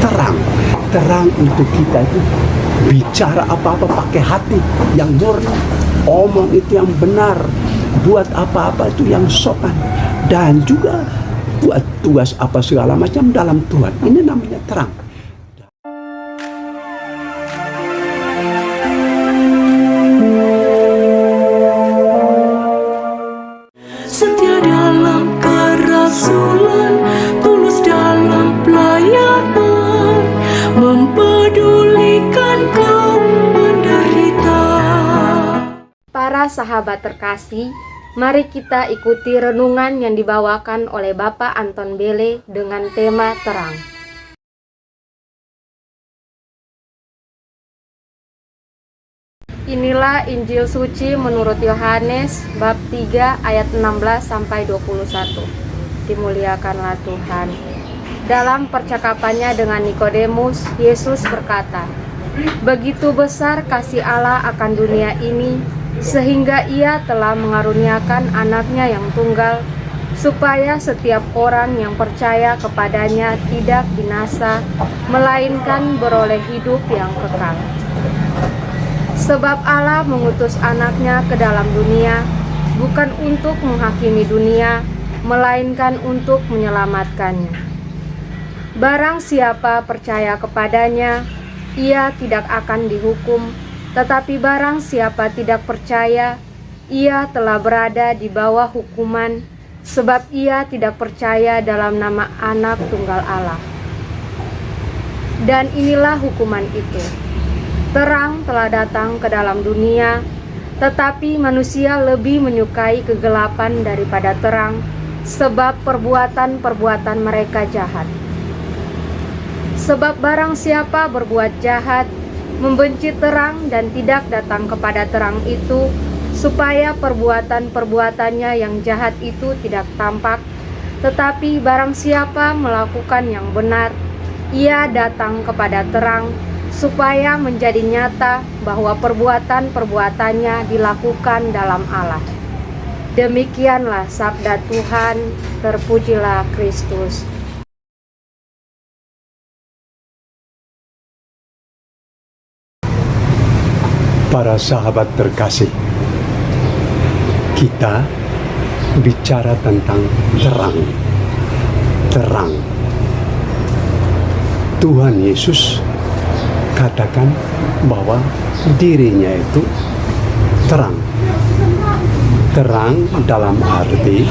terang. Terang untuk kita itu bicara apa-apa pakai hati yang murni, omong itu yang benar, buat apa-apa itu yang sopan, dan juga buat tugas apa segala macam dalam Tuhan. Ini namanya terang. Setia dalam kerasulan, tulus dalam pelayanan, mempedulikan kaum menderita. Para sahabat terkasih, mari kita ikuti renungan yang dibawakan oleh Bapak Anton Bele dengan tema terang. Inilah Injil suci menurut Yohanes bab 3 ayat 16 sampai 21. Dimuliakanlah Tuhan. Dalam percakapannya dengan Nikodemus, Yesus berkata, "Begitu besar kasih Allah akan dunia ini, sehingga Ia telah mengaruniakan anaknya yang tunggal, supaya setiap orang yang percaya kepadanya tidak binasa, melainkan beroleh hidup yang kekal. Sebab Allah mengutus anaknya ke dalam dunia, bukan untuk menghakimi dunia, melainkan untuk menyelamatkannya. Barang siapa percaya kepadanya, ia tidak akan dihukum, tetapi barang siapa tidak percaya, ia telah berada di bawah hukuman, sebab ia tidak percaya dalam nama Anak Tunggal Allah. Dan inilah hukuman itu. Terang telah datang ke dalam dunia, tetapi manusia lebih menyukai kegelapan daripada terang, sebab perbuatan-perbuatan mereka jahat. Sebab barang siapa berbuat jahat, membenci terang dan tidak datang kepada terang itu, supaya perbuatan-perbuatannya yang jahat itu tidak tampak. Tetapi barang siapa melakukan yang benar, ia datang kepada terang, supaya menjadi nyata bahwa perbuatan-perbuatannya dilakukan dalam Allah. Demikianlah sabda Tuhan, terpujilah Kristus. Para sahabat terkasih, kita bicara tentang terang. Terang. Tuhan Yesus katakan bahwa dirinya itu terang. Terang dalam arti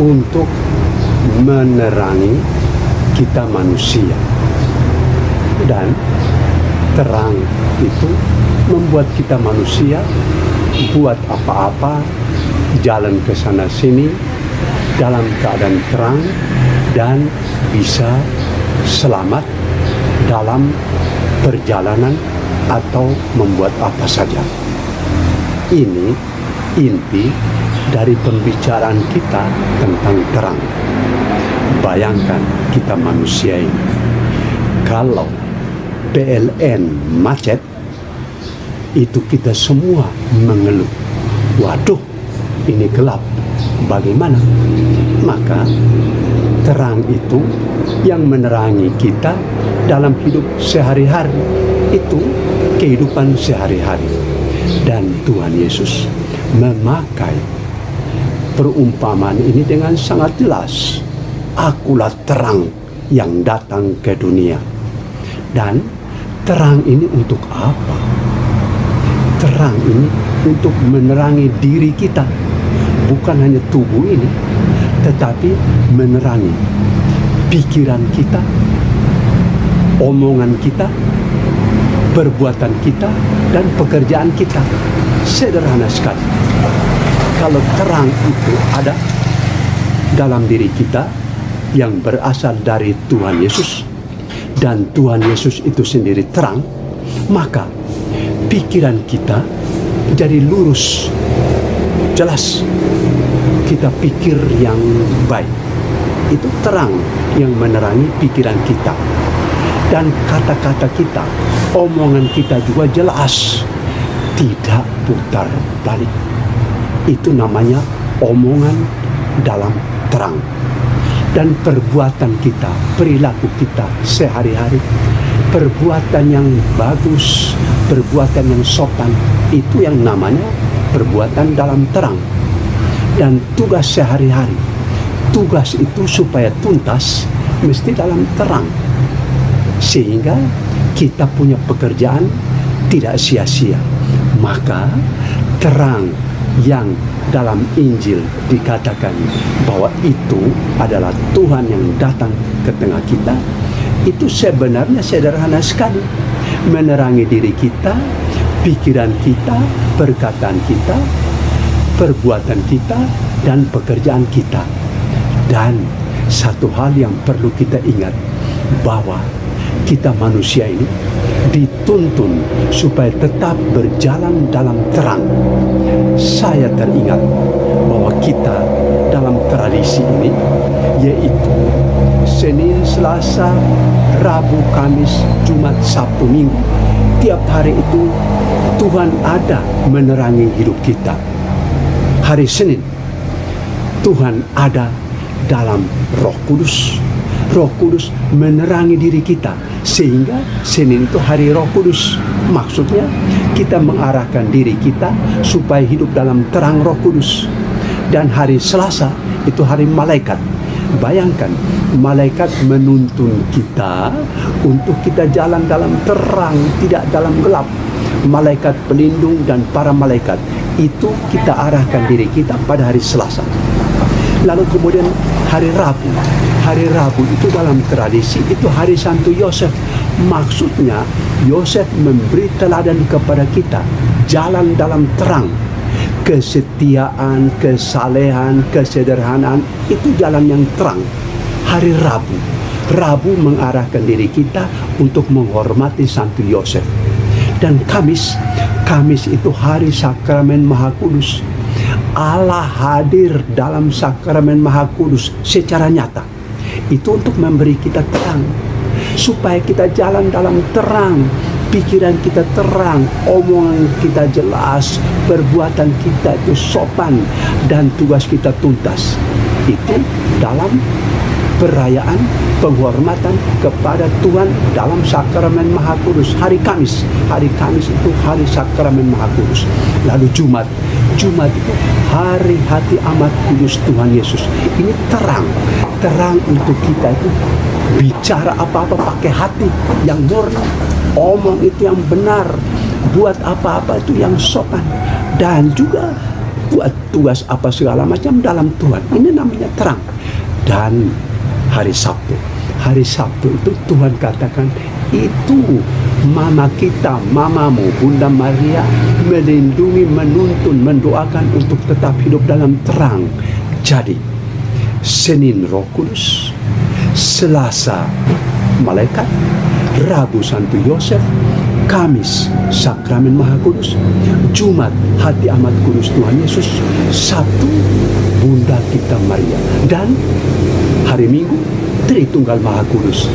untuk menerangi kita manusia. Dan terang itu membuat kita manusia buat apa-apa, jalan ke sana sini dalam keadaan terang dan bisa selamat dalam perjalanan atau membuat apa saja. Ini inti dari pembicaraan kita tentang terang. Bayangkan kita manusia ini, kalau PLN macet, itu kita semua mengeluh, waduh ini gelap, bagaimana? Maka terang itu yang menerangi kita dalam hidup sehari-hari, itu kehidupan sehari-hari. Dan Tuhan Yesus memakai perumpamaan ini dengan sangat jelas. Akulah terang yang datang ke dunia. Dan terang ini untuk apa? Terang ini untuk menerangi diri kita, bukan hanya tubuh ini, tetapi menerangi pikiran kita, omongan kita, perbuatan kita, dan pekerjaan kita. Sederhana sekali. Kalau terang itu ada dalam diri kita yang berasal dari Tuhan Yesus, dan Tuhan Yesus itu sendiri terang, maka pikiran kita jadi lurus, jelas. Kita pikir yang baik. Itu terang yang menerangi pikiran kita. Dan kata-kata kita, omongan kita juga jelas, tidak putar balik. Itu namanya omongan dalam terang. dan perbuatan kita, perilaku kita sehari-hari, perbuatan yang bagus, perbuatan yang sopan, itu yang namanya perbuatan dalam terang. Dan tugas sehari-hari, tugas itu supaya tuntas mesti dalam terang, sehingga kita punya pekerjaan tidak sia-sia. Maka terang yang dalam Injil dikatakan bahwa itu adalah Tuhan yang datang ke tengah kita, itu sebenarnya sederhana sekali, menerangi diri kita, pikiran kita, perkataan kita, perbuatan kita, dan pekerjaan kita. Dan satu hal yang perlu kita ingat, bahwa kita manusia ini dituntun supaya tetap berjalan dalam terang. Saya teringat bahwa kita dalam tradisi ini, yaitu Senin, Selasa, Rabu, Kamis, Jumat, Sabtu, Minggu, tiap hari itu Tuhan ada menerangi hidup kita. Hari Senin, Tuhan ada dalam Roh Kudus. Roh Kudus menerangi diri kita, sehingga Senin itu hari Roh Kudus. Maksudnya kita mengarahkan diri kita supaya hidup dalam terang Roh Kudus. Dan hari Selasa itu hari malaikat. Bayangkan, malaikat menuntun kita untuk kita jalan dalam terang, tidak dalam gelap. Malaikat pelindung dan para malaikat itu kita arahkan diri kita pada hari Selasa. Lalu kemudian hari Rabu. Hari Rabu itu dalam tradisi itu hari Santo Yosef. Maksudnya Yosef memberi teladan kepada kita, jalan dalam terang. Kesetiaan, kesalehan, kesederhanaan, itu jalan yang terang. Hari Rabu. Rabu mengarahkan diri kita untuk menghormati Santo Yosef. Dan Kamis itu hari Sakramen Maha Kudus. Allah hadir dalam Sakramen Maha Kudus secara nyata. Itu untuk memberi kita terang, supaya kita jalan dalam terang, pikiran kita terang, omongan kita jelas, perbuatan kita itu sopan, dan tugas kita tuntas. Itu dalam perayaan penghormatan kepada Tuhan dalam Sakramen Maha Kudus. Hari Kamis itu hari Sakramen Maha Kudus. Lalu Jumat itu hari hati amat kudus Tuhan Yesus. Ini terang untuk kita itu bicara apa-apa pakai hati yang murni, omong itu yang benar, buat apa-apa itu yang sopan, dan juga buat tugas apa segala macam dalam Tuhan. Ini namanya terang. Dan hari Sabtu itu Tuhan katakan, itu mama kita, mamamu, Bunda Maria, melindungi, menuntun, mendoakan untuk tetap hidup dalam terang. Jadi Senin Roh Kudus, Selasa malaikat, Rabu Santo Yosef, Kamis Sakramen Maha Kudus, Jumat hati amat kudus Tuhan Yesus, Sabtu Bunda kita Maria, dan hari Minggu Tritunggal Maha Kudus.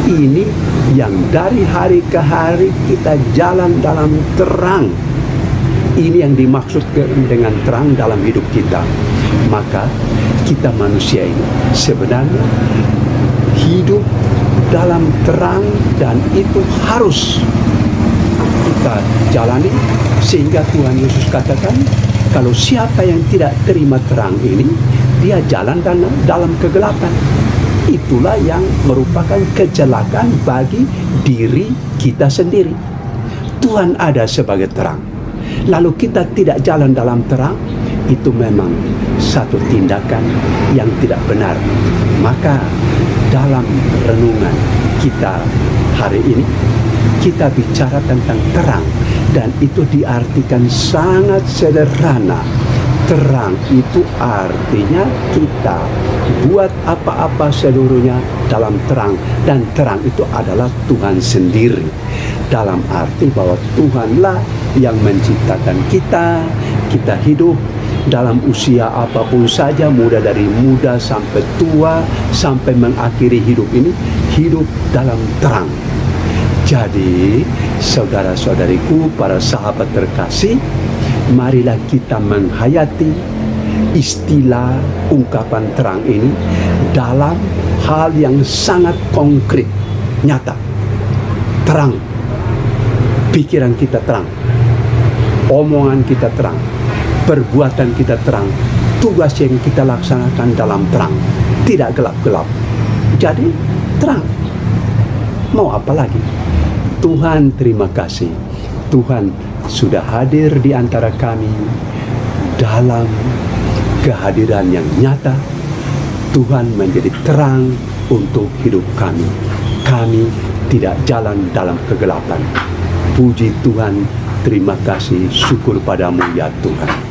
Ini yang dari hari ke hari kita jalan dalam terang. Ini yang dimaksud dengan terang dalam hidup kita. Maka kita manusia ini sebenarnya hidup dalam terang, dan itu harus kita jalani, sehingga Tuhan Yesus katakan, kalau siapa yang tidak terima terang ini, dia jalan dalam kegelapan. Itulah yang merupakan kecelakaan bagi diri kita sendiri. Tuhan ada sebagai terang, lalu kita tidak jalan dalam terang, itu memang satu tindakan yang tidak benar. Maka dalam renungan kita hari ini, kita bicara tentang terang, dan itu diartikan sangat sederhana. Terang itu artinya kita buat apa-apa seluruhnya dalam terang, dan terang itu adalah Tuhan sendiri. Dalam arti bahwa Tuhanlah yang menciptakan kita hidup dalam usia apapun saja, muda dari muda sampai tua, sampai mengakhiri hidup ini, hidup dalam terang. Jadi, saudara-saudariku, para sahabat terkasih, marilah kita menghayati istilah ungkapan terang ini dalam hal yang sangat konkret, nyata. Terang, pikiran kita terang, omongan kita terang, perbuatan kita terang, tugas yang kita laksanakan dalam terang, tidak gelap-gelap. Jadi terang. Mau apa lagi? Tuhan terima kasih. Tuhan sudah hadir di antara kami dalam kehadiran yang nyata. Tuhan menjadi terang untuk hidup kami. Kami tidak jalan dalam kegelapan. Puji Tuhan, terima kasih, syukur padamu ya Tuhan.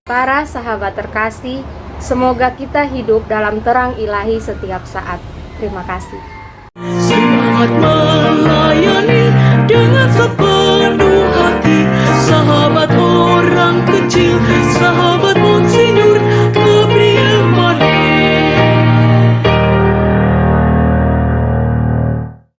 Para sahabat terkasih, semoga kita hidup dalam terang ilahi setiap saat. Terima kasih. Semangat melayani